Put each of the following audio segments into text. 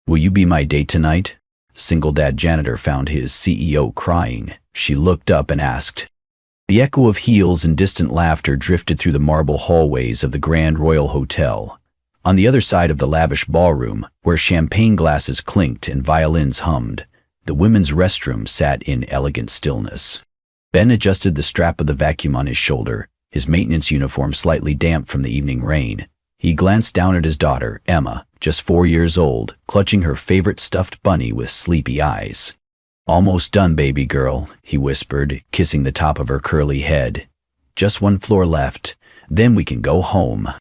Will you be my date tonight? Single dad janitor found his CEO crying. She looked up and asked. The echo of heels and distant laughter drifted through the marble hallways of the Grand Royal Hotel. On the other side of the lavish ballroom, where champagne glasses clinked and violins hummed, the women's restroom sat in elegant stillness. Ben adjusted the strap of the vacuum on his shoulder, his maintenance uniform slightly damp from the evening rain. He glanced down at his daughter, Emma, just 4 years old, clutching her favorite stuffed bunny with sleepy eyes. Almost done, baby girl, he whispered, kissing the top of her curly head. Just 1 floor left, then we can go home.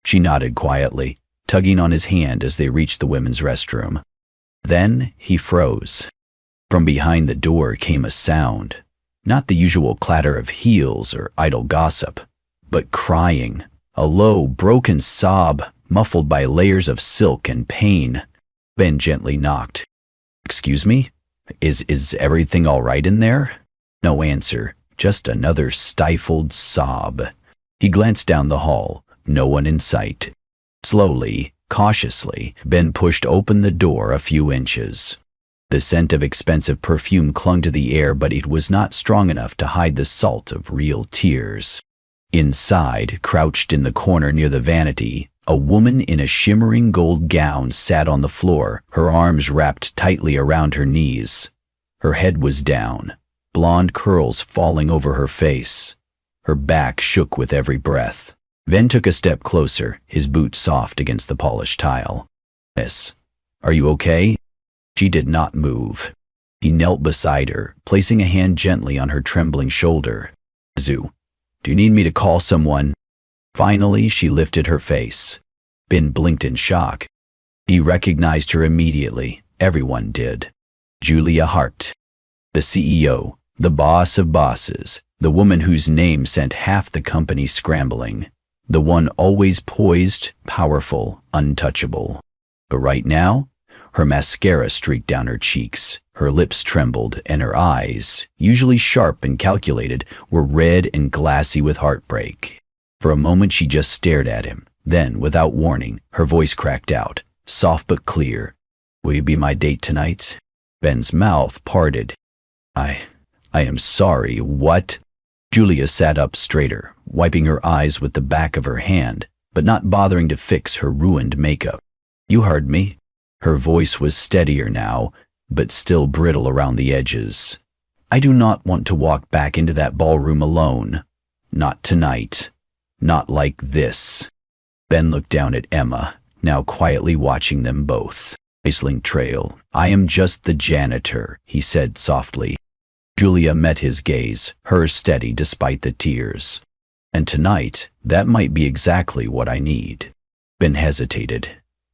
She nodded quietly, tugging on his hand as they reached the women's restroom. Then he froze. From behind the door came a sound, not the usual clatter of heels or idle gossip, but crying, a low, broken sob, muffled by layers of silk and pain. Ben gently knocked. Excuse me? Is everything all right in there? No answer, just another stifled sob. He glanced down the hall, no one in sight. Slowly, cautiously, Ben pushed open the door a few inches. The scent of expensive perfume clung to the air, but it was not strong enough to hide the salt of real tears. Inside, crouched in the corner near the vanity, a woman in a shimmering gold gown sat on the floor, her arms wrapped tightly around her knees. Her head was down, blonde curls falling over her face. Her back shook with every breath. Ben took a step closer, his boot soft against the polished tile. Miss, are you okay? She did not move. He knelt beside her, placing a hand gently on her trembling shoulder. Do you need me to call someone? Finally, she lifted her face. Ben blinked in shock. He recognized her immediately. Everyone did. Julia Hart, the CEO, the boss of bosses, the woman whose name sent half the company scrambling, the one always poised, powerful, untouchable. But right now, her mascara streaked down her cheeks, her lips trembled, and her eyes, usually sharp and calculated, were red and glassy with heartbreak. For a moment she just stared at him. Then, without warning, her voice cracked out, soft but clear. Will you be my date tonight? Ben's mouth parted. I am sorry, what? Julia sat up straighter, wiping her eyes with the back of her hand, but not bothering to fix her ruined makeup. You heard me. Her voice was steadier now, but still brittle around the edges. I do not want to walk back into that ballroom alone. Not tonight. Not like this. Ben looked down at Emma, now quietly watching them both. Iceling trail. I am just the janitor, he said softly. Julia met his gaze, hers steady despite the tears. And tonight, that might be exactly what I need. Ben hesitated.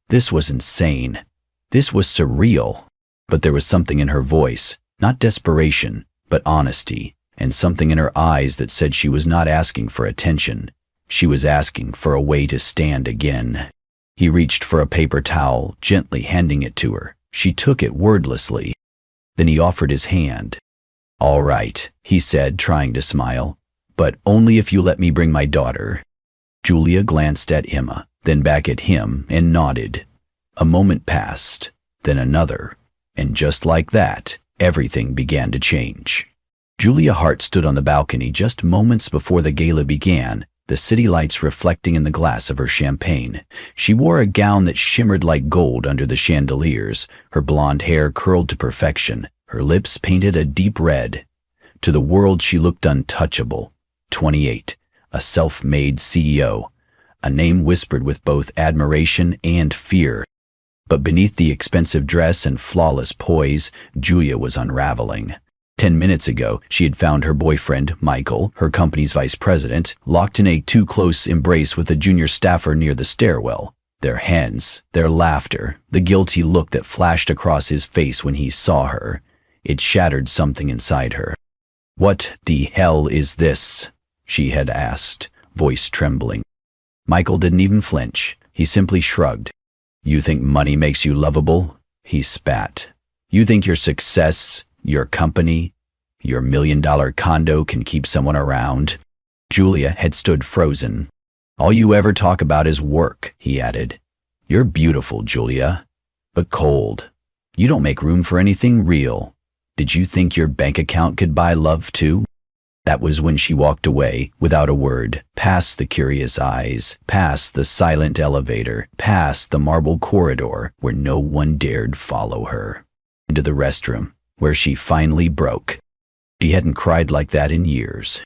This was insane. This was surreal. But there was something in her voice, not desperation, but honesty, and something in her eyes that said she was not asking for attention. She was asking for a way to stand again. He reached for a paper towel, gently handing it to her. She took it wordlessly. Then he offered his hand. All right, he said, trying to smile, but only if you let me bring my daughter. Julia glanced at Emma, then back at him, and nodded. A moment passed, then another, and just like that, everything began to change. Julia Hart stood on the balcony just moments before the gala began, the city lights reflecting in the glass of her champagne. She wore a gown that shimmered like gold under the chandeliers, her blonde hair curled to perfection, her lips painted a deep red. To the world she looked untouchable. 28, a self-made CEO, a name whispered with both admiration and fear. But beneath the expensive dress and flawless poise, Julia was unraveling. 10 minutes ago, she had found her boyfriend, Michael, her company's vice president, locked in a too-close embrace with a junior staffer near the stairwell. Their hands, their laughter, the guilty look that flashed across his face when he saw her. It shattered something inside her. What the hell is this? She had asked, voice trembling. Michael didn't even flinch. He simply shrugged. You think money makes you lovable? He spat. You think your success, your company, your $1 million condo can keep someone around? Julia had stood frozen. All you ever talk about is work, he added. You're beautiful, Julia. but cold. You don't make room for anything real. Did you think your bank account could buy love too? That was when she walked away, without a word, past the curious eyes, past the silent elevator, past the marble corridor where no one dared follow her, into the restroom, where she finally broke. She hadn't cried like that in years.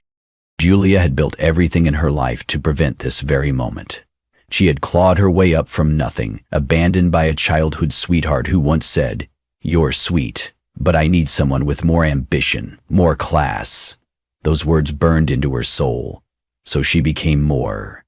Julia had built everything in her life to prevent this very moment. She had clawed her way up from nothing, abandoned by a childhood sweetheart who once said, "You're sweet, but I need someone with more ambition, more class." Those words burned into her soul. So she became more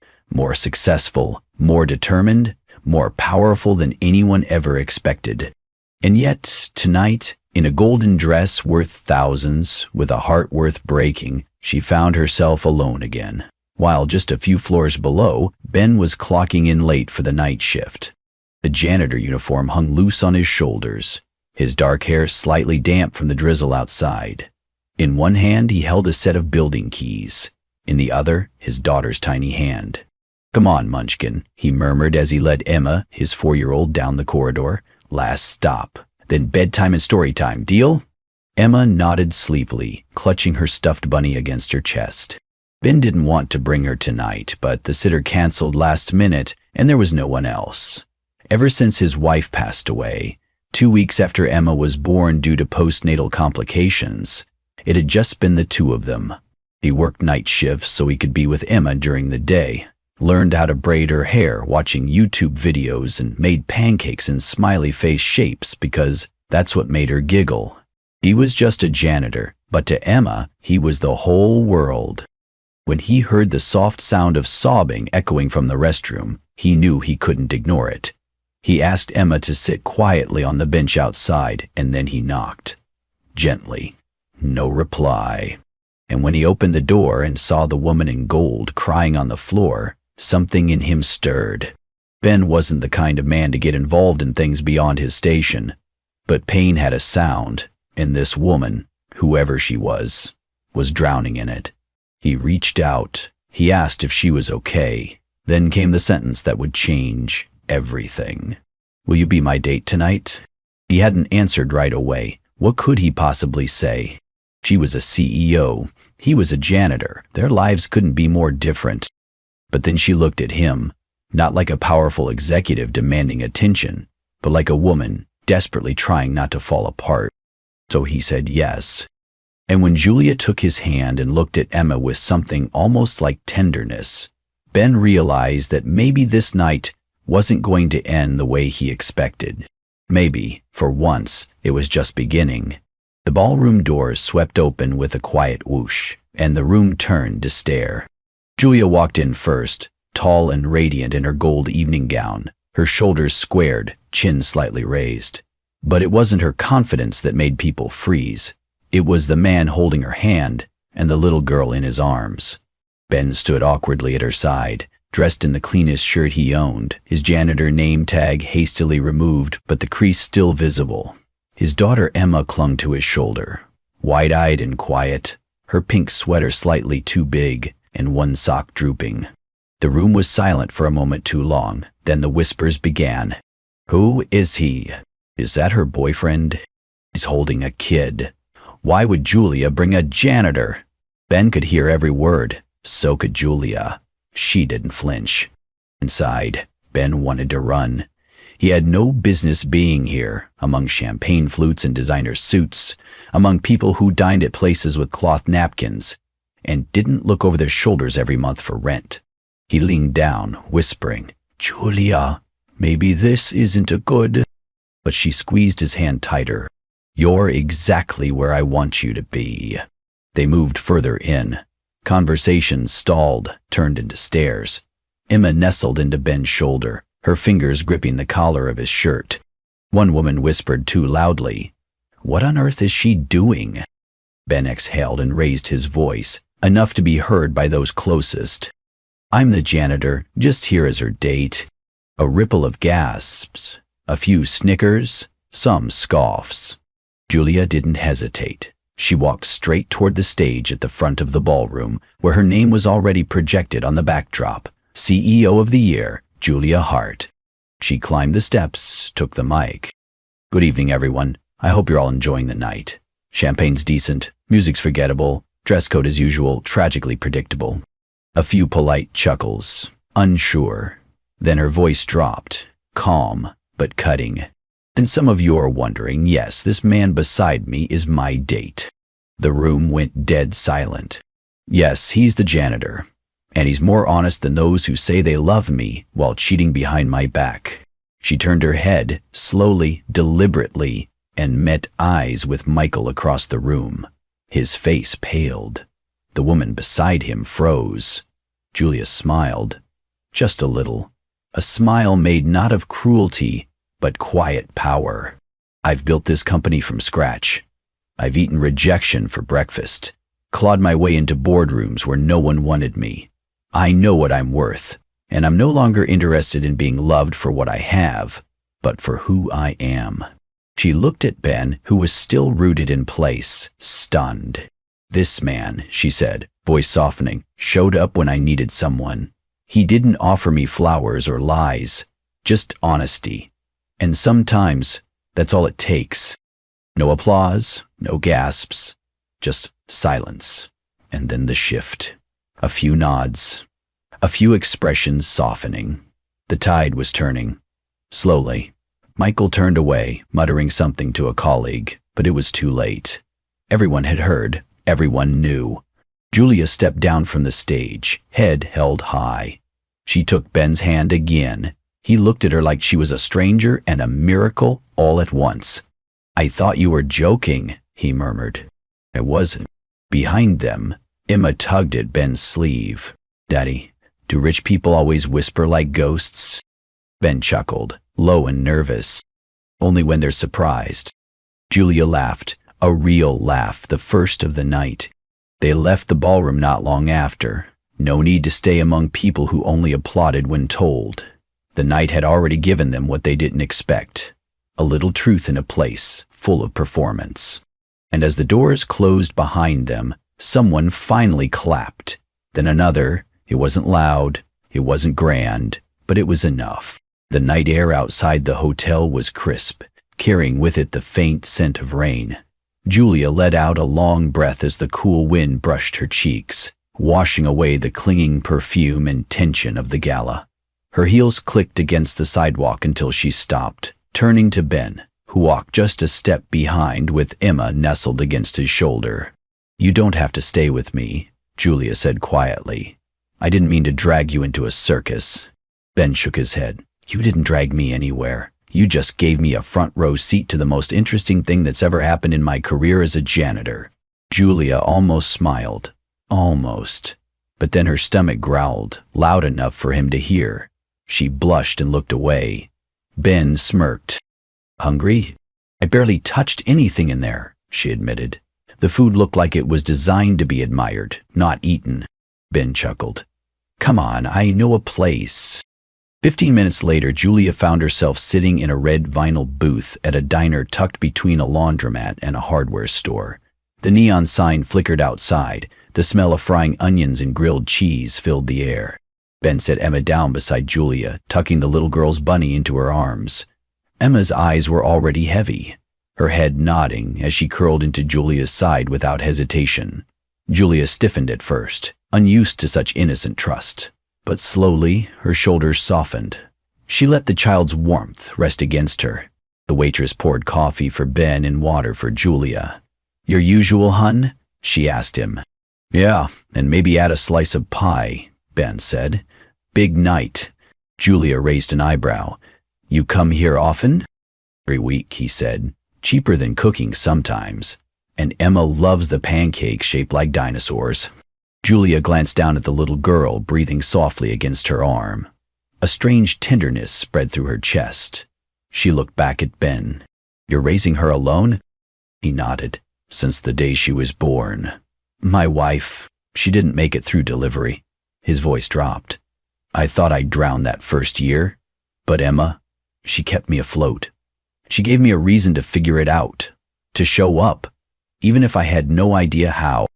successful, more determined, more powerful than anyone ever expected. And yet, tonight, in a golden dress worth thousands, with a heart worth breaking, she found herself alone again. While just a few floors below, Ben was clocking in late for the night shift. The janitor uniform hung loose on his shoulders, his dark hair slightly damp from the drizzle outside. In one hand, he held a set of building keys. In the other, his daughter's tiny hand. "Come on, Munchkin," he murmured as he led Emma, his 4-year-old, down the corridor. "Last stop. Then bedtime and story time, deal?" Emma nodded sleepily, clutching her stuffed bunny against her chest. Ben didn't want to bring her tonight, but the sitter canceled last minute, and there was no one else. Ever since his wife passed away, 2 weeks after Emma was born due to postnatal complications, it had just been the two of them. He worked night shifts so he could be with Emma during the day, learned how to braid her hair watching YouTube videos, and made pancakes in smiley face shapes because that's what made her giggle. He was just a janitor, but to Emma, he was the whole world. When he heard the soft sound of sobbing echoing from the restroom, he knew he couldn't ignore it. He asked Emma to sit quietly on the bench outside, and then he knocked. Gently. No reply. And when he opened the door and saw the woman in gold crying on the floor, something in him stirred. Ben wasn't the kind of man to get involved in things beyond his station, but pain had a sound, and this woman, whoever she was drowning in it. He reached out. He asked if she was okay. Then came the sentence that would change everything. "Will you be my date tonight?" He hadn't answered right away. What could he possibly say? She was a CEO. He was a janitor. Their lives couldn't be more different. But then she looked at him, not like a powerful executive demanding attention, but like a woman desperately trying not to fall apart. So he said yes. And when Julia took his hand and looked at Emma with something almost like tenderness, Ben realized that maybe this night wasn't going to end the way he expected. Maybe, for once, it was just beginning. The ballroom doors swept open with a quiet whoosh, and the room turned to stare. Julia walked in first, tall and radiant in her gold evening gown, her shoulders squared, chin slightly raised. But it wasn't her confidence that made people freeze. It was the man holding her hand and the little girl in his arms. Ben stood awkwardly at her side, dressed in the cleanest shirt he owned, his janitor name tag hastily removed but the crease still visible. His daughter Emma clung to his shoulder, wide-eyed and quiet, her pink sweater slightly too big and one sock drooping. The room was silent for a moment too long, then the whispers began. "Who is he? Is that her boyfriend? He's holding a kid. Why would Julia bring a janitor?" Ben could hear every word. So could Julia. She didn't flinch. Inside, Ben wanted to run. He had no business being here, among champagne flutes and designer suits, among people who dined at places with cloth napkins, and didn't look over their shoulders every month for rent. He leaned down, whispering, "Julia, maybe this isn't a good..." But she squeezed his hand tighter. "You're exactly where I want you to be." They moved further in. Conversations stalled, turned into stares. Emma nestled into Ben's shoulder, her fingers gripping the collar of his shirt. One woman whispered too loudly, "What on earth is she doing?" Ben exhaled and raised his voice, enough to be heard by those closest. "I'm the janitor, just here as her date." A ripple of gasps, a few snickers, some scoffs. Julia didn't hesitate. She walked straight toward the stage at the front of the ballroom, where her name was already projected on the backdrop. CEO of the Year, Julia Hart. She climbed the steps, took the mic. Good evening, everyone. I hope you're all enjoying the night. Champagne's decent, music's forgettable, dress code as usual, tragically predictable. A few polite chuckles, unsure. Then her voice dropped, calm but cutting. And some of you are wondering, yes, this man beside me is my date. The room went dead silent. Yes, he's the janitor, and he's more honest than those who say they love me while cheating behind my back. She turned her head, slowly, deliberately, and met eyes with Michael across the room. His face paled. The woman beside him froze. Julia smiled, just a little. A smile made not of cruelty, but quiet power. I've built this company from scratch. I've eaten rejection for breakfast, clawed my way into boardrooms where no one wanted me. I know what I'm worth, and I'm no longer interested in being loved for what I have, but for who I am. She looked at Ben, who was still rooted in place, stunned. This man, she said, voice softening, showed up when I needed someone. He didn't offer me flowers or lies, just honesty. And sometimes, that's all it takes. No applause, no gasps, just silence. And then the shift. A few nods. A few expressions softening. The tide was turning. Slowly. Michael turned away, muttering something to a colleague, but it was too late. Everyone had heard. Everyone knew. Julia stepped down from the stage, head held high. She took Ben's hand again. He looked at her like she was a stranger and a miracle all at once. I thought you were joking, he murmured. I wasn't. Behind them, Emma tugged at Ben's sleeve. Daddy, do rich people always whisper like ghosts? Ben chuckled, low and nervous. Only when they're surprised. Julia laughed, a real laugh, the first of the night. They left the ballroom not long after. No need to stay among people who only applauded when told. The night had already given them what they didn't expect. A little truth in a place full of performance. And as the doors closed behind them, someone finally clapped. Then another. It wasn't loud, it wasn't grand, but it was enough. The night air outside the hotel was crisp, carrying with it the faint scent of rain. Julia let out a long breath as the cool wind brushed her cheeks, washing away the clinging perfume and tension of the gala. Her heels clicked against the sidewalk until she stopped, turning to Ben, who walked just a step behind with Emma nestled against his shoulder. You don't have to stay with me, Julia said quietly. I didn't mean to drag you into a circus. Ben shook his head. You didn't drag me anywhere. You just gave me a front row seat to the most interesting thing that's ever happened in my career as a janitor. Julia almost smiled. Almost. But then her stomach growled, loud enough for him to hear. She blushed and looked away. Ben smirked. Hungry? I barely touched anything in there, she admitted. The food looked like it was designed to be admired, not eaten. Ben chuckled. Come on, I know a place. 15 minutes later, Julia found herself sitting in a red vinyl booth at a diner tucked between a laundromat and a hardware store. The neon sign flickered outside. The smell of frying onions and grilled cheese filled the air. Ben set Emma down beside Julia, tucking the little girl's bunny into her arms. Emma's eyes were already heavy, her head nodding as she curled into Julia's side without hesitation. Julia stiffened at first, unused to such innocent trust. But slowly, her shoulders softened. She let the child's warmth rest against her. The waitress poured coffee for Ben and water for Julia. Your usual, hun? She asked him. Yeah, and maybe add a slice of pie, Ben said. Big night. Julia raised an eyebrow. You come here often? Every week, he said. Cheaper than cooking sometimes. And Emma loves the pancakes shaped like dinosaurs. Julia glanced down at the little girl breathing softly against her arm. A strange tenderness spread through her chest. She looked back at Ben. You're raising her alone? He nodded. Since the day she was born. My wife, she didn't make it through delivery. His voice dropped. I thought I'd drown that first year. But Emma, she kept me afloat. She gave me a reason to figure it out. To show up. Even if I had no idea how.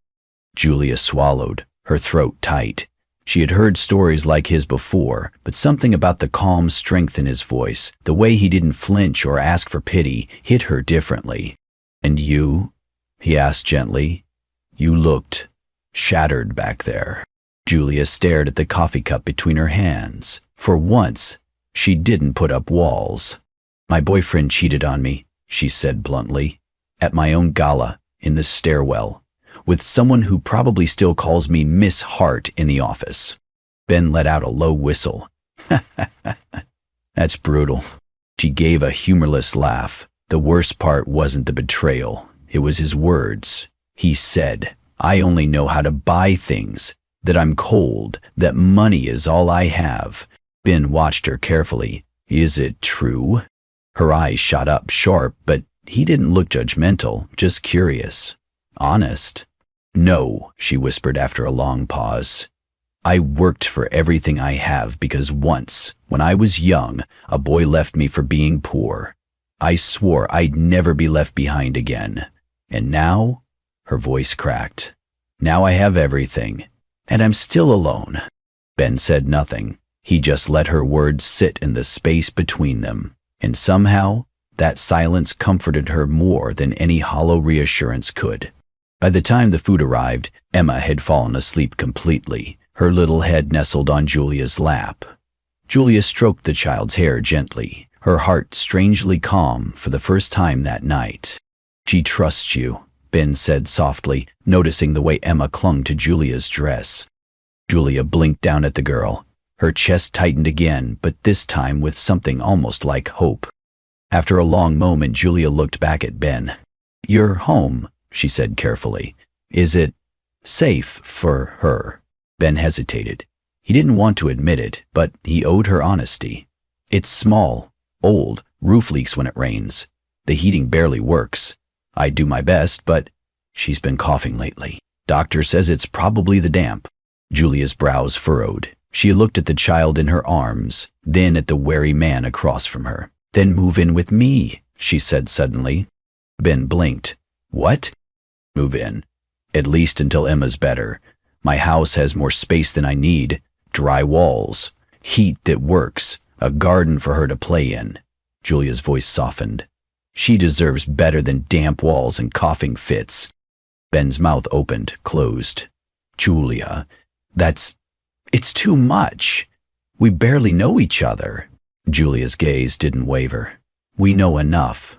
Julia swallowed, her throat tight. She had heard stories like his before, but something about the calm strength in his voice, the way he didn't flinch or ask for pity, hit her differently. "And you?" he asked gently. "You looked shattered back there." Julia stared at the coffee cup between her hands. For once, she didn't put up walls. "My boyfriend cheated on me," she said bluntly. "At my own gala, in the stairwell, with someone who probably still calls me Miss Hart in the office." Ben let out a low whistle. "That's brutal." She gave a humorless laugh. The worst part wasn't the betrayal. It was his words. He said, "I only know how to buy things, that I'm cold, that money is all I have." Ben watched her carefully. "Is it true?" Her eyes shot up sharp, but he didn't look judgmental, just curious. "Honest?" "No," she whispered after a long pause. "I worked for everything I have because once, when I was young, a boy left me for being poor. I swore I'd never be left behind again. And now," her voice cracked, "now I have everything, and I'm still alone." Ben said nothing. He just let her words sit in the space between them, and somehow that silence comforted her more than any hollow reassurance could. By the time the food arrived, Emma had fallen asleep completely, her little head nestled on Julia's lap. Julia stroked the child's hair gently, her heart strangely calm for the first time that night. "She trusts you," Ben said softly, noticing the way Emma clung to Julia's dress. Julia blinked down at the girl. Her chest tightened again, but this time with something almost like hope. After a long moment, Julia looked back at Ben. "You're home," she said carefully. "Is it safe for her?" Ben hesitated. He didn't want to admit it, but he owed her honesty. "It's small, old, roof leaks when it rains. The heating barely works. I do my best, but she's been coughing lately. Doctor says it's probably the damp." Julia's brows furrowed. She looked at the child in her arms, then at the wary man across from her. "Then move in with me," she said suddenly. Ben blinked. "What?" "Move in. At least until Emma's better. My house has more space than I need. Dry walls, heat that works, a garden for her to play in." Julia's voice softened. "She deserves better than damp walls and coughing fits." Ben's mouth opened, closed. "Julia, it's too much. We barely know each other." Julia's gaze didn't waver. "We know enough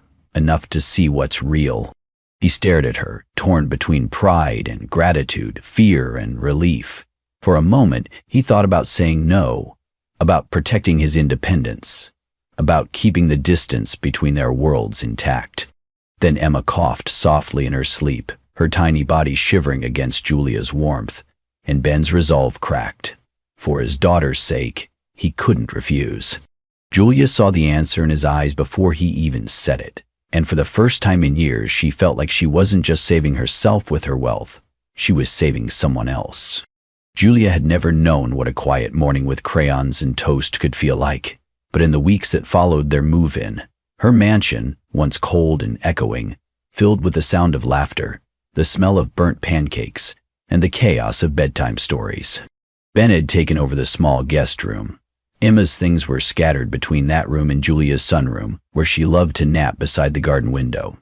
to see what's real." He stared at her, torn between pride and gratitude, fear and relief. For a moment, he thought about saying no, about protecting his independence, about keeping the distance between their worlds intact. Then Emma coughed softly in her sleep, her tiny body shivering against Julia's warmth, and Ben's resolve cracked. For his daughter's sake, he couldn't refuse. Julia saw the answer in his eyes before he even said it, and for the first time in years she felt like she wasn't just saving herself with her wealth, she was saving someone else. Julia had never known what a quiet morning with crayons and toast could feel like, but in the weeks that followed their move-in, her mansion, once cold and echoing, filled with the sound of laughter, the smell of burnt pancakes, and the chaos of bedtime stories. Ben had taken over the small guest room. Emma's things were scattered between that room and Julia's sunroom, where she loved to nap beside the garden window.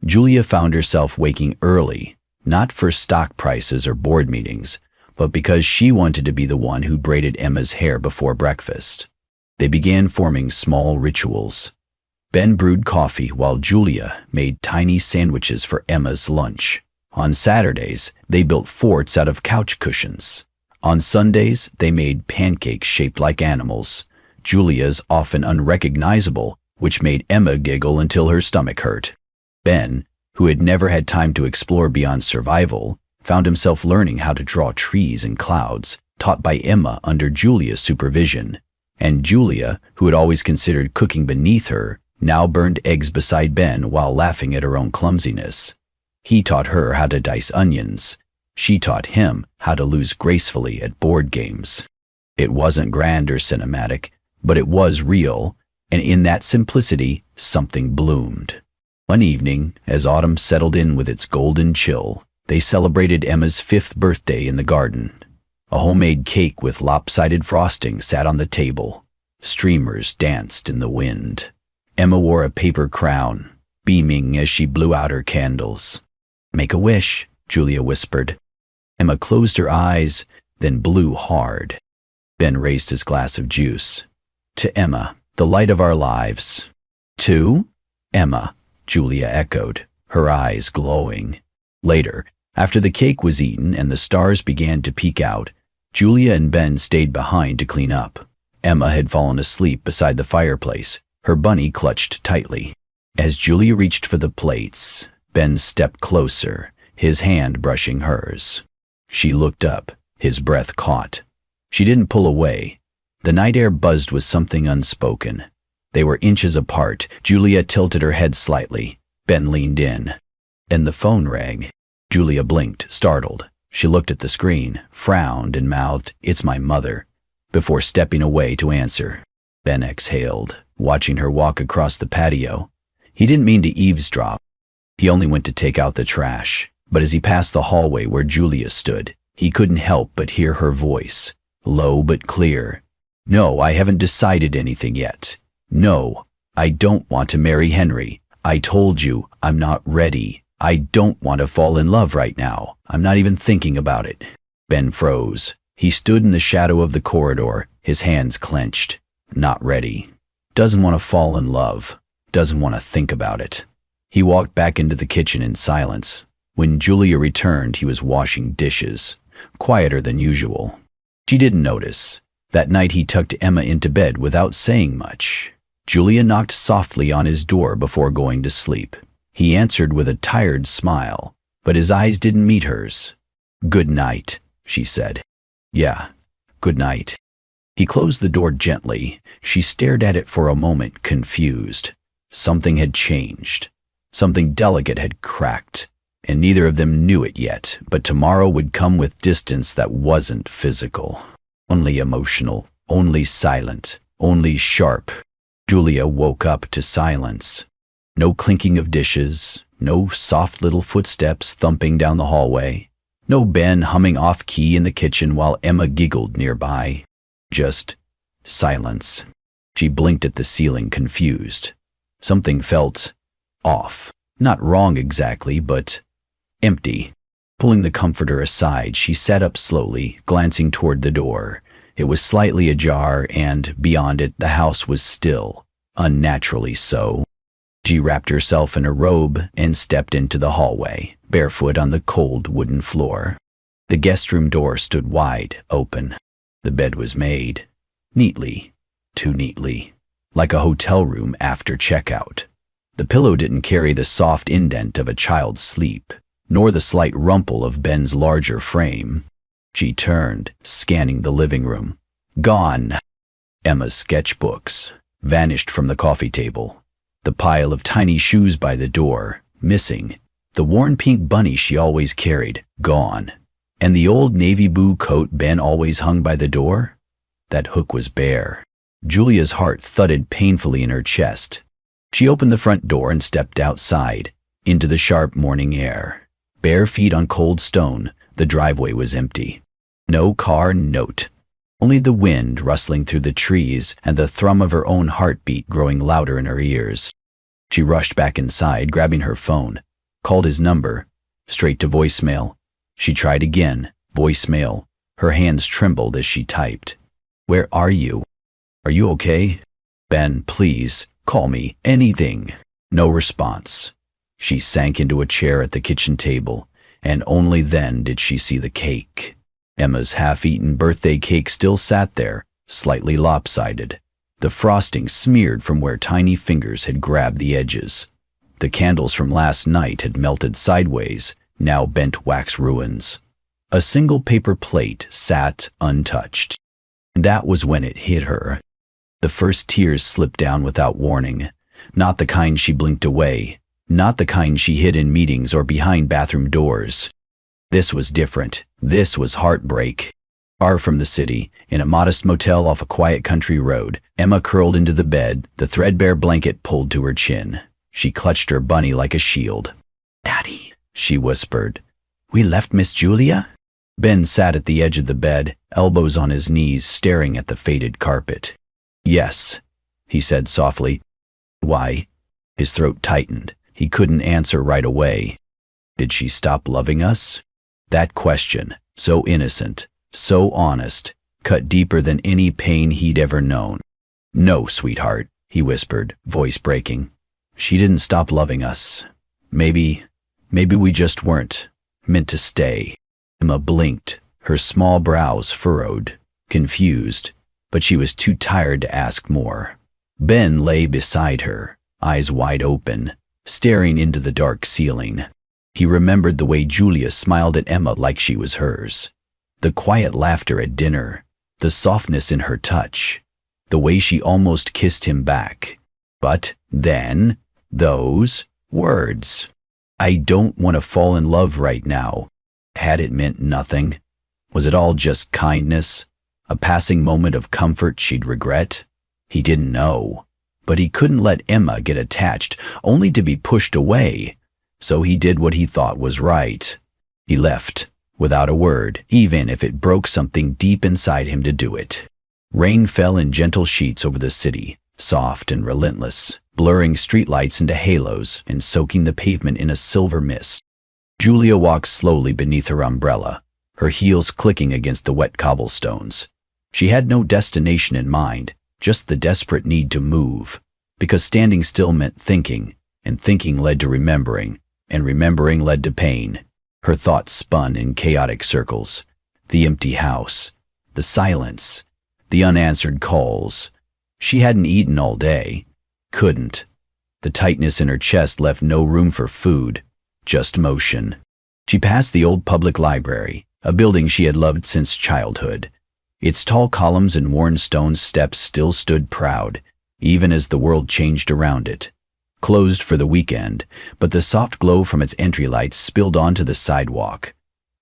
Julia found herself waking early, not for stock prices or board meetings, but because she wanted to be the one who braided Emma's hair before breakfast. They began forming small rituals. Ben brewed coffee while Julia made tiny sandwiches for Emma's lunch. On Saturdays, they built forts out of couch cushions. On Sundays, they made pancakes shaped like animals, Julia's often unrecognizable, which made Emma giggle until her stomach hurt. Ben, who had never had time to explore beyond survival, found himself learning how to draw trees and clouds, taught by Emma under Julia's supervision. And Julia, who had always considered cooking beneath her, now burned eggs beside Ben while laughing at her own clumsiness. He taught her how to dice onions. She taught him how to lose gracefully at board games. It wasn't grand or cinematic, but it was real, and in that simplicity, something bloomed. One evening, as autumn settled in with its golden chill, they celebrated Emma's 5th birthday in the garden. A homemade cake with lopsided frosting sat on the table. Streamers danced in the wind. Emma wore a paper crown, beaming as she blew out her candles. "Make a wish," Julia whispered. Emma closed her eyes, then blew hard. Ben raised his glass of juice. "To Emma, the light of our lives." "To Emma," Julia echoed, her eyes glowing. Later, after the cake was eaten and the stars began to peek out, Julia and Ben stayed behind to clean up. Emma had fallen asleep beside the fireplace, her bunny clutched tightly. As Julia reached for the plates, Ben stepped closer, his hand brushing hers. She looked up, his breath caught. She didn't pull away. The night air buzzed with something unspoken. They were inches apart. Julia tilted her head slightly. Ben leaned in. And the phone rang. Julia blinked, startled. She looked at the screen, frowned, and mouthed, "It's my mother," before stepping away to answer. Ben exhaled, watching her walk across the patio. He didn't mean to eavesdrop. He only went to take out the trash. But as he passed the hallway where Julia stood, he couldn't help but hear her voice, low but clear. "No, I haven't decided anything yet. No, I don't want to marry Henry. I told you, I'm not ready. I don't want to fall in love right now. I'm not even thinking about it." Ben froze. He stood in the shadow of the corridor, his hands clenched. Not ready. Doesn't want to fall in love. Doesn't want to think about it. He walked back into the kitchen in silence. When Julia returned, he was washing dishes, quieter than usual. She didn't notice. That night he tucked Emma into bed without saying much. Julia knocked softly on his door before going to sleep. He answered with a tired smile, but his eyes didn't meet hers. "Good night," she said. "Yeah, good night." He closed the door gently. She stared at it for a moment, confused. Something had changed. Something delicate had cracked, and neither of them knew it yet, but tomorrow would come with distance that wasn't physical. Only emotional, only silent, only sharp. Julia woke up to silence. No clinking of dishes, no soft little footsteps thumping down the hallway, no Ben humming off-key in the kitchen while Emma giggled nearby. Just silence. She blinked at the ceiling, confused. Something felt off. Not wrong exactly, but empty. Pulling the comforter aside, she sat up slowly, glancing toward the door. It was slightly ajar, and beyond it, the house was still, unnaturally so. She wrapped herself in a robe and stepped into the hallway, barefoot on the cold wooden floor. The guest room door stood wide open. The bed was made, neatly, too neatly, like a hotel room after checkout. The pillow didn't carry the soft indent of a child's sleep, nor the slight rumple of Ben's larger frame. She turned, scanning the living room. Gone. Emma's sketchbooks vanished from the coffee table. The pile of tiny shoes by the door, missing. The worn pink bunny she always carried, gone. And the old navy blue coat Ben always hung by the door? That hook was bare. Julia's heart thudded painfully in her chest. She opened the front door and stepped outside, into the sharp morning air. Bare feet on cold stone, the driveway was empty. No car note. Only the wind rustling through the trees and the thrum of her own heartbeat growing louder in her ears. She rushed back inside, grabbing her phone. Called his number. Straight to voicemail. She tried again. Voicemail. Her hands trembled as she typed. "Where are you? Are you okay? Ben, please, call me. Anything." No response. She sank into a chair at the kitchen table, and only then did she see the cake. Emma's half-eaten birthday cake still sat there, slightly lopsided. The frosting smeared from where tiny fingers had grabbed the edges. The candles from last night had melted sideways, now bent wax ruins. A single paper plate sat untouched. That was when it hit her. The first tears slipped down without warning. Not the kind she blinked away. Not the kind she hid in meetings or behind bathroom doors. This was different. This was heartbreak. Far from the city, in a modest motel off a quiet country road, Emma curled into the bed, the threadbare blanket pulled to her chin. She clutched her bunny like a shield. "Daddy," she whispered. "We left Miss Julia?" Ben sat at the edge of the bed, elbows on his knees, staring at the faded carpet. "Yes," he said softly. "Why?" His throat tightened. He couldn't answer right away. Did she stop loving us? That question, so innocent, so honest, cut deeper than any pain he'd ever known. "No, sweetheart," he whispered, voice breaking. "She didn't stop loving us. Maybe we just weren't meant to stay." Emma blinked, her small brows furrowed, confused, but she was too tired to ask more. Ben lay beside her, eyes wide open, staring into the dark ceiling. He remembered the way Julia smiled at Emma like she was hers, the quiet laughter at dinner, the softness in her touch, the way she almost kissed him back. But then, those words, "I don't want to fall in love right now." Had it meant nothing? Was it all just kindness? A passing moment of comfort she'd regret? He didn't know. But he couldn't let Emma get attached, only to be pushed away. So he did what he thought was right. He left, without a word, even if it broke something deep inside him to do it. Rain fell in gentle sheets over the city, soft and relentless, blurring streetlights into halos and soaking the pavement in a silver mist. Julia walked slowly beneath her umbrella, her heels clicking against the wet cobblestones. She had no destination in mind, just the desperate need to move, because standing still meant thinking, and thinking led to remembering, and remembering led to pain. Her thoughts spun in chaotic circles. The empty house, the silence, the unanswered calls. She hadn't eaten all day. Couldn't. The tightness in her chest left no room for food, just motion. She passed the old public library, a building she had loved since childhood. Its tall columns and worn stone steps still stood proud, even as the world changed around it. Closed for the weekend, but the soft glow from its entry lights spilled onto the sidewalk,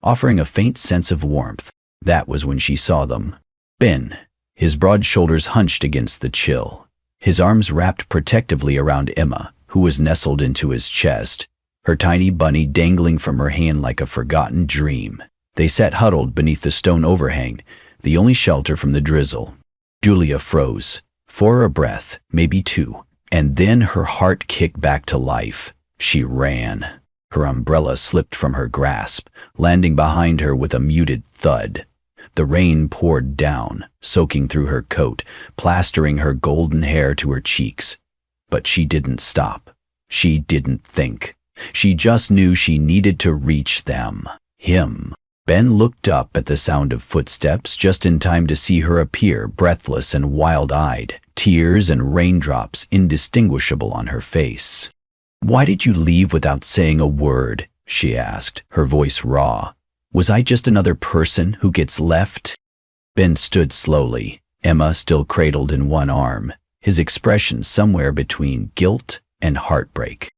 offering a faint sense of warmth. That was when she saw them. Ben, his broad shoulders hunched against the chill, his arms wrapped protectively around Emma, who was nestled into his chest, her tiny bunny dangling from her hand like a forgotten dream. They sat huddled beneath the stone overhang, the only shelter from the drizzle. Julia froze, for a breath, maybe two, and then her heart kicked back to life. She ran. Her umbrella slipped from her grasp, landing behind her with a muted thud. The rain poured down, soaking through her coat, plastering her golden hair to her cheeks. But she didn't stop. She didn't think. She just knew she needed to reach them. Him. Ben looked up at the sound of footsteps just in time to see her appear, breathless and wild-eyed, tears and raindrops indistinguishable on her face. "Why did you leave without saying a word?" she asked, her voice raw. "Was I just another person who gets left?" Ben stood slowly, Emma still cradled in one arm, his expression somewhere between guilt and heartbreak.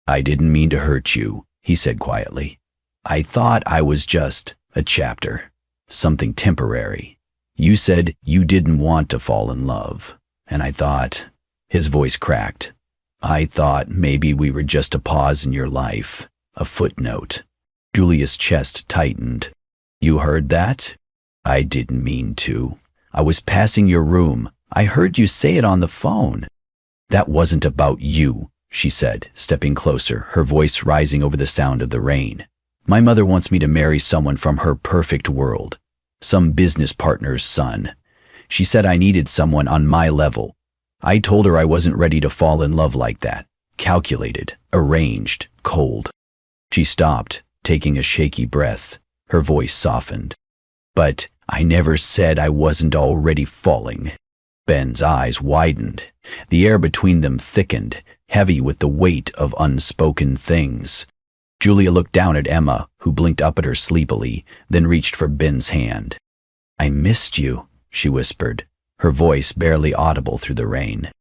"I didn't mean to hurt you," he said quietly. "I thought I was just a chapter, something temporary. You said you didn't want to fall in love, and I thought," his voice cracked, "I thought maybe we were just a pause in your life, a footnote." Julia's chest tightened. "You heard that?" "I didn't mean to. I was passing your room. I heard you say it on the phone." "That wasn't about you," she said, stepping closer, her voice rising over the sound of the rain. "My mother wants me to marry someone from her perfect world, some business partner's son. She said I needed someone on my level. I told her I wasn't ready to fall in love like that, calculated, arranged, cold." She stopped, taking a shaky breath. Her voice softened. "But I never said I wasn't already falling." Ben's eyes widened. The air between them thickened, heavy with the weight of unspoken things. Julia looked down at Emma, who blinked up at her sleepily, then reached for Ben's hand. "I missed you," she whispered, her voice barely audible through the rain.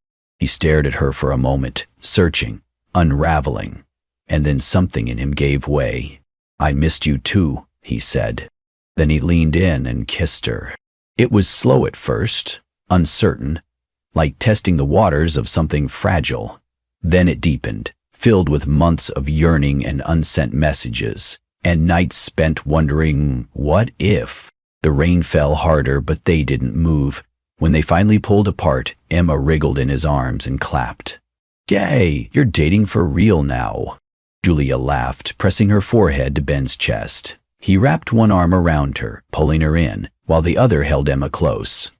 He stared at her for a moment, searching, unraveling, and then something in him gave way. "I missed you too," he said. Then he leaned in and kissed her. It was slow at first, uncertain, like testing the waters of something fragile. Then it deepened, filled with months of yearning and unsent messages, and nights spent wondering, what if? The rain fell harder, but they didn't move. When they finally pulled apart, Emma wriggled in his arms and clapped. "Yay, you're dating for real now." Julia laughed, pressing her forehead to Ben's chest. He wrapped one arm around her, pulling her in, while the other held Emma close.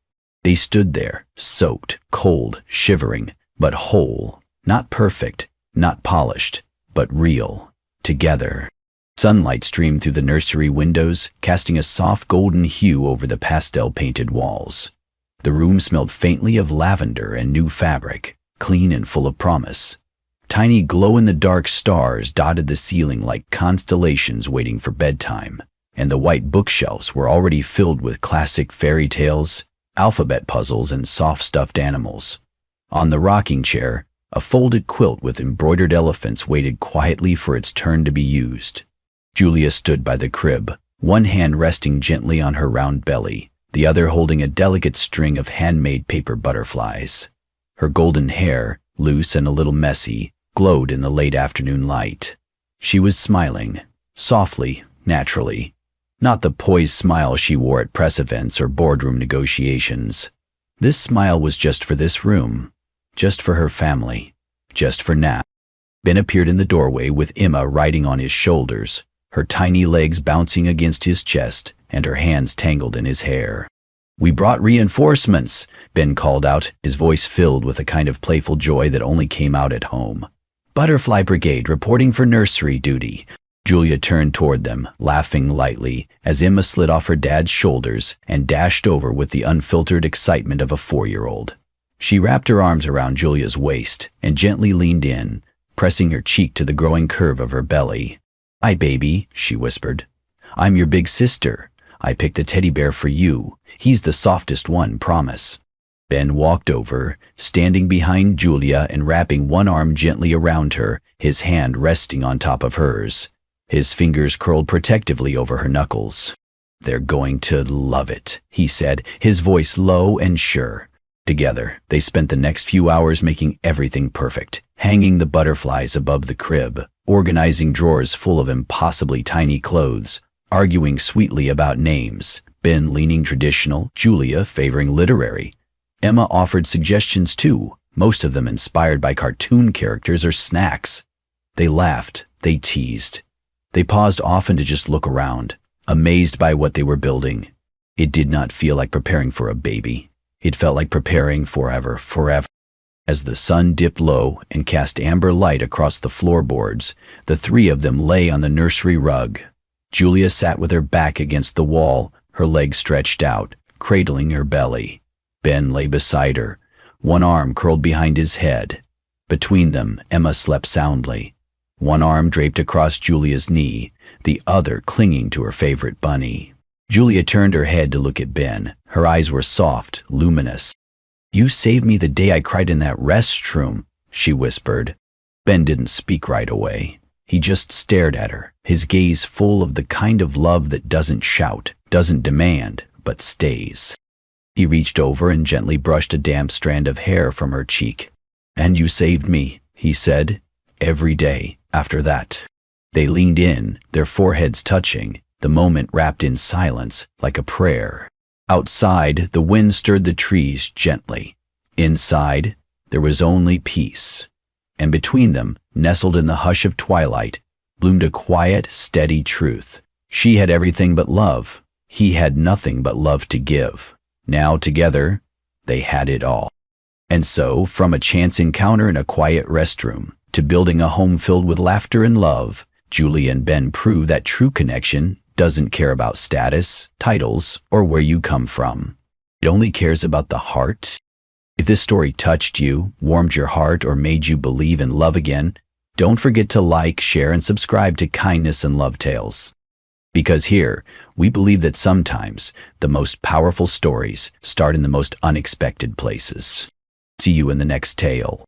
They stood there, soaked, cold, shivering, but whole. Not perfect, not polished, but real. Together. Sunlight streamed through the nursery windows, casting a soft golden hue over the pastel-painted walls. The room smelled faintly of lavender and new fabric, clean and full of promise. Tiny glow-in-the-dark stars dotted the ceiling like constellations waiting for bedtime, and the white bookshelves were already filled with classic fairy tales, alphabet puzzles, and soft stuffed animals. On the rocking chair, a folded quilt with embroidered elephants waited quietly for its turn to be used. Julia stood by the crib, one hand resting gently on her round belly, the other holding a delicate string of handmade paper butterflies. Her golden hair, loose and a little messy, glowed in the late afternoon light. She was smiling, softly, naturally, not the poised smile she wore at press events or boardroom negotiations. This smile was just for this room, just for her family, just for now. Ben appeared in the doorway with Emma riding on his shoulders, her tiny legs bouncing against his chest and her hands tangled in his hair. "We brought reinforcements," Ben called out, his voice filled with a kind of playful joy that only came out at home. "Butterfly Brigade reporting for nursery duty." Julia turned toward them, laughing lightly, as Emma slid off her dad's shoulders and dashed over with the unfiltered excitement of a 4-year-old. She wrapped her arms around Julia's waist and gently leaned in, pressing her cheek to the growing curve of her belly. "Hi, baby," she whispered. "I'm your big sister. I picked the teddy bear for you. He's the softest one, promise." Ben walked over, standing behind Julia and wrapping one arm gently around her, his hand resting on top of hers. His fingers curled protectively over her knuckles. "They're going to love it," he said, his voice low and sure. Together, they spent the next few hours making everything perfect, hanging the butterflies above the crib, organizing drawers full of impossibly tiny clothes, arguing sweetly about names, Ben leaning traditional, Julia favoring literary. Emma offered suggestions too, most of them inspired by cartoon characters or snacks. They laughed, they teased. They paused often to just look around, amazed by what they were building. It did not feel like preparing for a baby. It felt like preparing forever. As the sun dipped low and cast amber light across the floorboards, the three of them lay on the nursery rug. Julia sat with her back against the wall, her legs stretched out, cradling her belly. Ben lay beside her, one arm curled behind his head. Between them, Emma slept soundly, one arm draped across Julia's knee, the other clinging to her favorite bunny. Julia turned her head to look at Ben. Her eyes were soft, luminous. "You saved me the day I cried in that restroom," she whispered. Ben didn't speak right away. He just stared at her, his gaze full of the kind of love that doesn't shout, doesn't demand, but stays. He reached over and gently brushed a damp strand of hair from her cheek. "And you saved me," he said, "every day after that." They leaned in, their foreheads touching, the moment wrapped in silence, like a prayer. Outside, the wind stirred the trees gently. Inside, there was only peace. And between them, nestled in the hush of twilight, bloomed a quiet, steady truth. She had everything but love. He had nothing but love to give. Now, together, they had it all. And so, from a chance encounter in a quiet restroom to building a home filled with laughter and love, Julia and Ben prove that true connection doesn't care about status, titles, or where you come from. It only cares about the heart. If this story touched you, warmed your heart, or made you believe in love again, don't forget to like, share, and subscribe to Kindness and Love Tales. Because here, we believe that sometimes the most powerful stories start in the most unexpected places. See you in the next tale.